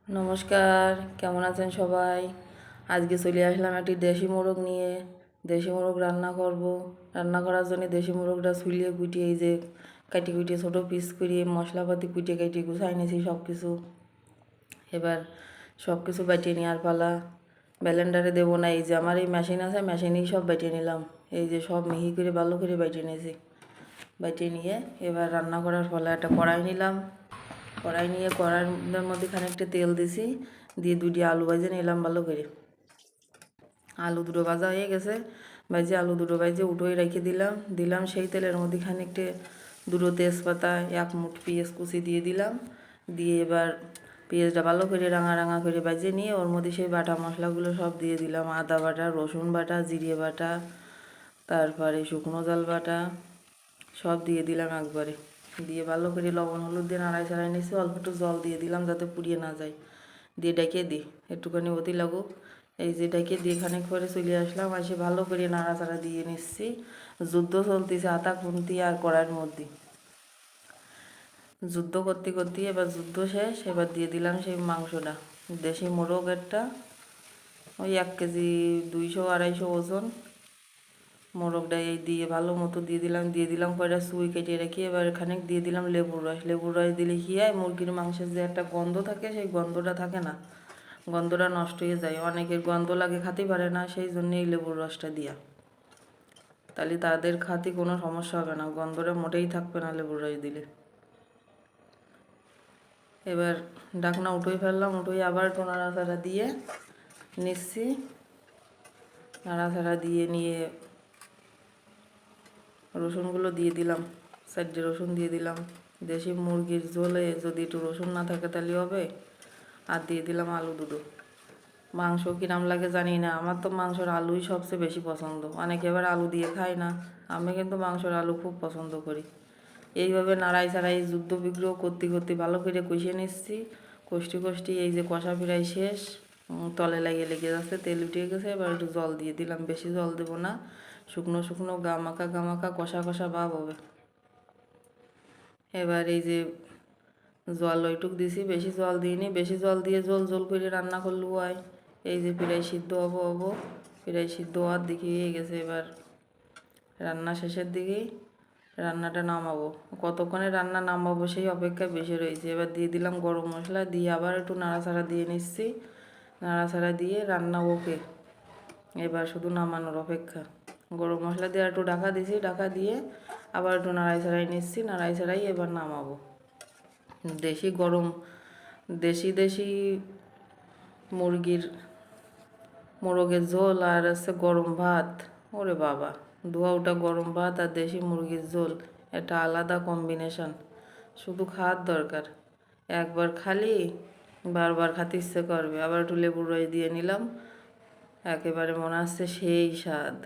নমস্কার, কেমন আছেন সবাই? আজকে চলে আসলাম একটি দেশি মোরগ নিয়ে। দেশি মোরগ রান্না করব। রান্না করার জন্য দেশি মোরগটা ছুলিয়ে কুটিয়ে এই যে কাটি কুটিয়ে ছোটো পিস করিয়ে মশলাপাতি কুটিয়ে কাটিয়ে গুছাই নিয়েছি সব কিছু। এবার সব কিছু বাটিয়ে নেওয়ার পালা। ব্লেন্ডারে দেবো না, এই যে আমার এই মেশিন আছে, মেশিনেই সব বাটিয়ে নিলাম। এই যে সব মিহি করে ভালো করে বাটিয়ে নিয়েছি। বাটিয়ে নিয়ে এবার রান্না করার ফলে একটা কড়াই নিলাম। কড়াই নিয়ে কড়াইয়ের মধ্যে খানিকটা তেল দিছি, দিয়ে দুটি আলু ভাজে নিলাম ভালো করে। আলু দুটো ভাজা হয়ে গেছে, ভাজে আলু দুটো ভাজে উঠোই রেখে দিলাম সেই তেলের মধ্যে খানিকটা দুটো তেজপাতা, এক মুঠ পেঁয়াজ কুচি দিয়ে দিলাম। দিয়ে এবার পেঁয়াজটা ভালো করে রাঙা রাঙা করে ভাজে নিয়ে ওর মধ্যে সেই বাটা মশলাগুলো সব দিয়ে দিলাম। আদা বাটা, রসুন বাটা, জিরে বাটা, তারপরে শুকনো জাল বাটা সব দিয়ে দিলাম একবারে। দিয়ে ভালো করে লবণ হলুদ দিয়ে নাড়াই ছাড়াই নিয়েছি। অল্প একটু জল দিয়ে দিলাম যাতে পুড়িয়ে না যায়। দিয়ে ডেকে দিই একটুখানি অতি লাগুক। এই যে ডেকে দিয়ে খানিক পরে চলে আসলাম, এসে ভালো করে নাড়াচাড়া দিয়ে নিচ্ছি। যুদ্ধ চলতেছে আতা খুন্তি আর কড়াইয়ের মধ্যে। যুদ্ধ করতে করতে এবার যুদ্ধ শেষ। এবার দিয়ে দিলাম সেই মাংসটা, দেশি মোরগ একটা, ওই 1 কেজি 200-250 ওজন মোরগটা এই দিয়ে ভালো মতো দিয়ে দিলাম কয়টা সুই কেটে রেখে। এবার খানিক দিয়ে দিলাম লেবুর রস দিলে কি হয়, মুরগির মাংসের যে একটা গন্ধ থাকে সেই গন্ধটা থাকে না, গন্ধটা নষ্ট হয়ে যায়। অনেকের গন্ধ লাগে খাতে পারে না, সেই জন্য এই লেবুর রসটা দিয়া, তাহলে তাদের খাতে কোনো সমস্যা হবে না, গন্ধটা মোটেই থাকবে না লেবুর রস দিলে। এবার ঢাকনা উঠোই ফেললাম, উঠোই আবার একটু নাড়াচাড়া দিয়ে নিচ্ছি। নাড়াচাড়া দিয়ে নিয়ে রসুনগুলো দিয়ে দিলাম, 4টে রসুন দিয়ে দিলাম। দেশি মুরগির ঝোলে যদি একটু রসুন না থাকে তাহলে হবে। আর দিয়ে দিলাম আলু দুটো। মাংস কিরাম লাগে জানি না, আমার তো মাংসের আলুই সবচেয়ে বেশি পছন্দ। অনেকে এবার আলু দিয়ে খায় না, আমি কিন্তু মাংসের আলু খুব পছন্দ করি। এইভাবে নাড়াই ছাড়াই যুদ্ধ বিগ্রহ করতে করতে ভালো করে কষিয়ে নিচ্ছি। কষ্টি এই যে কষা প্রায় শেষ, তলে লেগে যাচ্ছে, তেল উঠে গেছে। এবার একটু জল দিয়ে দিলাম, বেশি জল দেবো না, শুকনো শুকনো গামাকা কষা কষা ভাব হবে। এবার এই যে জল ওইটুক দিছি, বেশি জল দিইনি। বেশি জল দিয়ে জল করে রান্না করলেও হয়। এই যে প্রায় সিদ্ধ হবো, প্রায় সিদ্ধ হওয়ার দিকে হয়ে গেছে। এবার রান্না শেষের দিকেই রান্নাটা নামাবো। কতক্ষণে রান্না নামাবো সেই অপেক্ষা বেশি রয়েছে। এবার দিয়ে দিলাম গরম মশলা, দিয়ে আবার একটু নাড়াচাড়া দিয়ে নিচ্ছি। নাড়াচাড়া দিয়ে রান্না ওকে, এবার শুধু নামানোর অপেক্ষা। গরম মশলা দিয়ে একটু ঢাকা দিছি, ঢাকা দিয়ে আবার একটু নাড়াই ছাড়াই নিচ্ছি। নাড়াই ছাড়াই এবার নামাবো। দেশি মুরগির মোরগের ঝোল আর আছে গরম ভাত। ওরে বাবা, ধোয়া ওটা গরম ভাত আর দেশি মুরগির ঝোল, একটা আলাদা কম্বিনেশন। শুধু খাওয়ার দরকার, একবার খালি বারবার খেতে ইচ্ছে করবে। আবার একটু লেবুর রস দিয়ে নিলাম, একেবারে মনে হচ্ছে সেই স্বাদ।